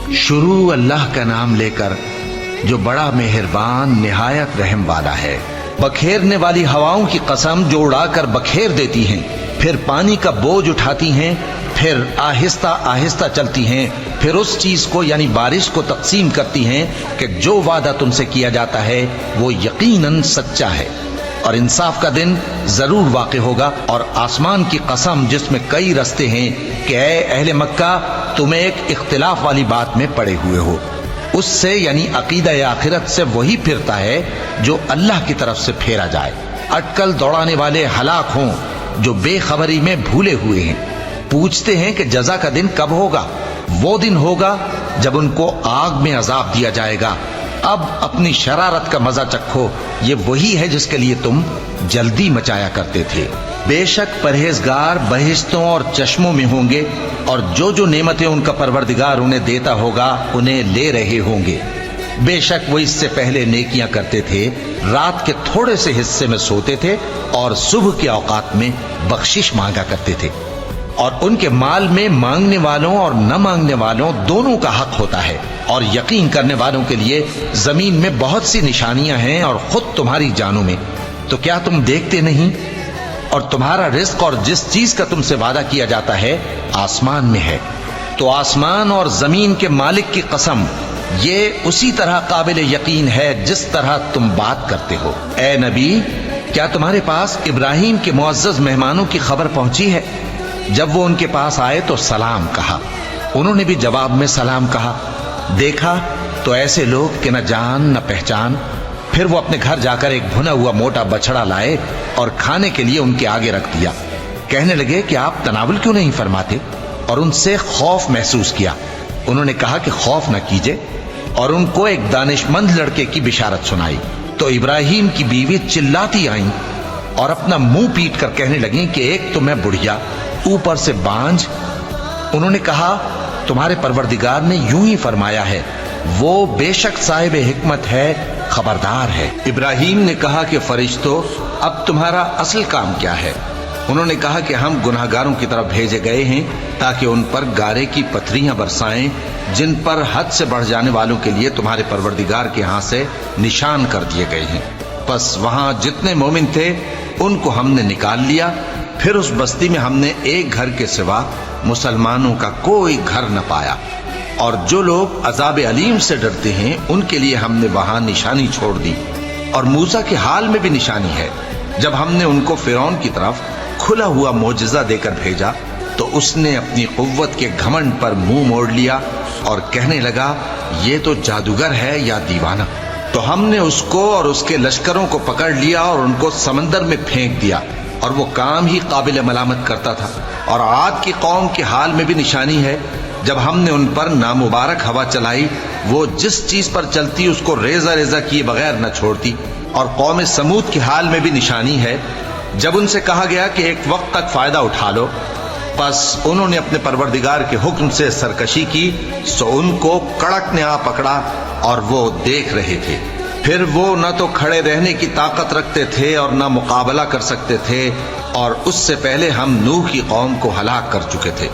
شروع اللہ کا نام لے کر جو بڑا مہربان نہایت رحم والا ہے۔ بکھیرنے والی ہواؤں کی قسم جو اڑا کر بکھیر دیتی ہیں، پھر پانی کا بوجھ اٹھاتی ہیں، پھر آہستہ آہستہ چلتی ہیں، پھر اس چیز کو یعنی بارش کو تقسیم کرتی ہیں کہ جو وعدہ تم سے کیا جاتا ہے وہ یقیناً سچا ہے، اور انصاف کا دن ضرور واقع ہوگا۔ اور آسمان کی قسم جس میں کئی رستے ہیں کہ اے اہل مکہ تم ایک اختلاف والی بات میں پڑے ہوئے ہو، اس سے یعنی عقیدہ آخرت سے وہی پھرتا ہے جو اللہ کی طرف سے پھیرا جائے۔ اٹکل دوڑانے والے ہلاک ہوں جو بے خبری میں بھولے ہوئے ہیں، پوچھتے ہیں کہ جزا کا دن کب ہوگا؟ وہ دن ہوگا جب ان کو آگ میں عذاب دیا جائے گا۔ اب اپنی شرارت کا مزہ چکھو، یہ وہی ہے جس کے لیے تم جلدی مچایا کرتے تھے۔ بے شک پرہیزگار بہشتوں اور چشموں میں ہوں گے، اور جو نعمتیں ان کا پروردگار انہیں دیتا ہوگا انہیں لے رہے ہوں گے۔ بے شک وہ اس سے پہلے نیکیاں کرتے تھے، رات کے تھوڑے سے حصے میں سوتے تھے اور صبح کے اوقات میں بخشش مانگا کرتے تھے، اور ان کے مال میں مانگنے والوں اور نہ مانگنے والوں دونوں کا حق ہوتا ہے۔ اور یقین کرنے والوں کے لیے زمین میں بہت سی نشانیاں ہیں اور خود تمہاری جانوں میں، تو کیا تم دیکھتے نہیں؟ اور تمہارا رزق اور جس چیز کا تم سے وعدہ کیا جاتا ہے آسمان میں ہے، تو آسمان اور زمین کے مالک کی قسم یہ اسی طرح قابل یقین ہے جس طرح تم بات کرتے ہو۔ اے نبی، کیا تمہارے پاس ابراہیم کے معزز مہمانوں کی خبر پہنچی ہے؟ جب وہ ان کے پاس آئے تو سلام کہا، انہوں نے بھی جواب میں سلام کہا۔ دیکھا تو ایسے لوگ کہ نہ جان نہ پہچان۔ پھر وہ اپنے گھر جا کر ایک بھنا ہوا موٹا بچڑا لائے اور کھانے کے لیے ان کے آگے رکھ دیا۔ کہنے لگے کہ آپ تناول کیوں نہیں فرماتے؟ اور ان سے خوف محسوس کیا۔ انہوں نے کہا کہ خوف نہ کیجے، اور ان کو ایک دانش مند لڑکے کی بشارت سنائی۔ تو ابراہیم کی بیوی چلاتی آئیں اور اپنا منہ پیٹ کر کہنے لگیں کہ ایک تو میں بڑھیا، اوپر سے بانجھ۔ انہوں نے کہا تمہارے پروردگار نے یوں ہی فرمایا ہے، وہ بے شک صاحب حکمت ہے، خبردار ہے۔ ابراہیم نے کہا کہ فرشتوں، اب تمہارا اصل کام کیا ہے؟ انہوں نے کہا کہ ہم گناہگاروں کی طرف بھیجے گئے ہیں تاکہ ان پر گارے کی پتھریاں برسائیں جن پر حد سے بڑھ جانے والوں کے لیے تمہارے پروردگار کے ہاں سے نشان کر دیے گئے ہیں۔ بس وہاں جتنے مومن تھے ان کو ہم نے نکال لیا، پھر اس بستی میں ہم نے ایک گھر کے سوا مسلمانوں کا کوئی گھر نہ پایا، اور جو لوگ عذاب علیم سے ڈرتے ہیں ان کے لیے ہم نے وہاں نشانی چھوڑ دی۔ اور موسیٰ کے حال میں بھی نشانی ہے، جب ہم نے ان کو فرعون کی طرف کھلا ہوا معجزہ دے کر بھیجا تو اس نے اپنی قوت کے گھمنڈ پر منہ موڑ لیا اور کہنے لگا یہ تو جادوگر ہے یا دیوانہ۔ تو ہم نے اس کو اور اس کے لشکروں کو پکڑ لیا اور ان کو سمندر میں پھینک دیا، اور وہ کام ہی قابل ملامت کرتا تھا۔ اور عاد کی قوم کے حال میں بھی نشانی ہے، جب ہم نے ان پر نامبارک ہوا چلائی، وہ جس چیز پر چلتی اس کو ریزہ ریزہ کیے بغیر نہ چھوڑتی۔ اور قوم سمود کے حال میں بھی نشانی ہے، جب ان سے کہا گیا کہ ایک وقت تک فائدہ اٹھا لو، بس انہوں نے اپنے پروردگار کے حکم سے سرکشی کی، سو ان کو کڑک نے آ پکڑا اور وہ دیکھ رہے تھے۔ پھر وہ نہ تو کھڑے رہنے کی طاقت رکھتے تھے اور نہ مقابلہ کر سکتے تھے، اور اس سے پہلے ہم نوح کی قوم کو ہلاک کر چکے تھے۔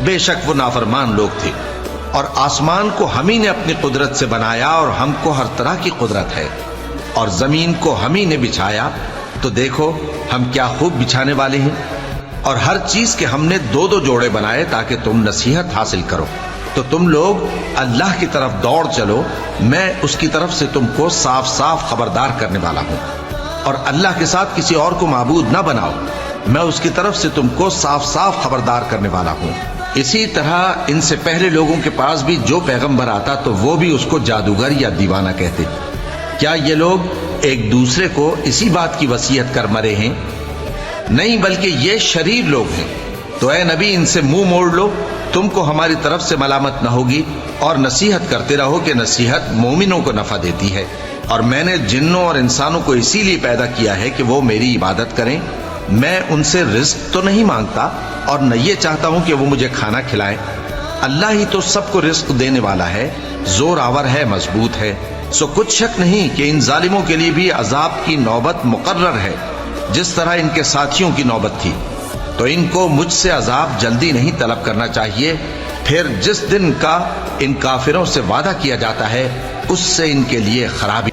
بے شک وہ نافرمان لوگ تھے۔ اور آسمان کو ہم ہی نے اپنی قدرت سے بنایا، اور ہم کو ہر طرح کی قدرت ہے۔ اور زمین کو ہم ہی نے بچھایا، تو دیکھو ہم کیا خوب بچھانے والے ہیں۔ اور ہر چیز کے ہم نے دو دو جوڑے بنائے تاکہ تم نصیحت حاصل کرو۔ تو تم لوگ اللہ کی طرف دوڑ چلو، میں اس کی طرف سے تم کو صاف صاف خبردار کرنے والا ہوں۔ اور اللہ کے ساتھ کسی اور کو معبود نہ بناؤ، میں اس کی طرف سے تم کو صاف صاف خبردار کرنے والا ہوں۔ اسی طرح ان سے پہلے لوگوں کے پاس بھی جو پیغمبر آتا تو وہ بھی اس کو جادوگر یا دیوانہ کہتے۔ کیا یہ لوگ ایک دوسرے کو اسی بات کی وصیت کر مرے ہیں؟ نہیں، بلکہ یہ شریر لوگ ہیں۔ تو اے نبی ان سے منہ موڑ لو، تم کو ہماری طرف سے ملامت نہ ہوگی، اور نصیحت کرتے رہو کہ نصیحت مومنوں کو نفع دیتی ہے۔ اور میں نے جنوں اور انسانوں کو اسی لیے پیدا کیا ہے کہ وہ میری عبادت کریں۔ میں ان سے رزق تو نہیں مانگتا اور نہ یہ چاہتا ہوں کہ وہ مجھے کھانا کھلائیں۔ اللہ ہی تو سب کو رزق دینے والا ہے، زور آور ہے، مضبوط ہے۔ سو کچھ شک نہیں کہ ان ظالموں کے لیے بھی عذاب کی نوبت مقرر ہے، جس طرح ان کے ساتھیوں کی نوبت تھی۔ تو ان کو مجھ سے عذاب جلدی نہیں طلب کرنا چاہیے، پھر جس دن کا ان کافروں سے وعدہ کیا جاتا ہے اس سے ان کے لیے خرابی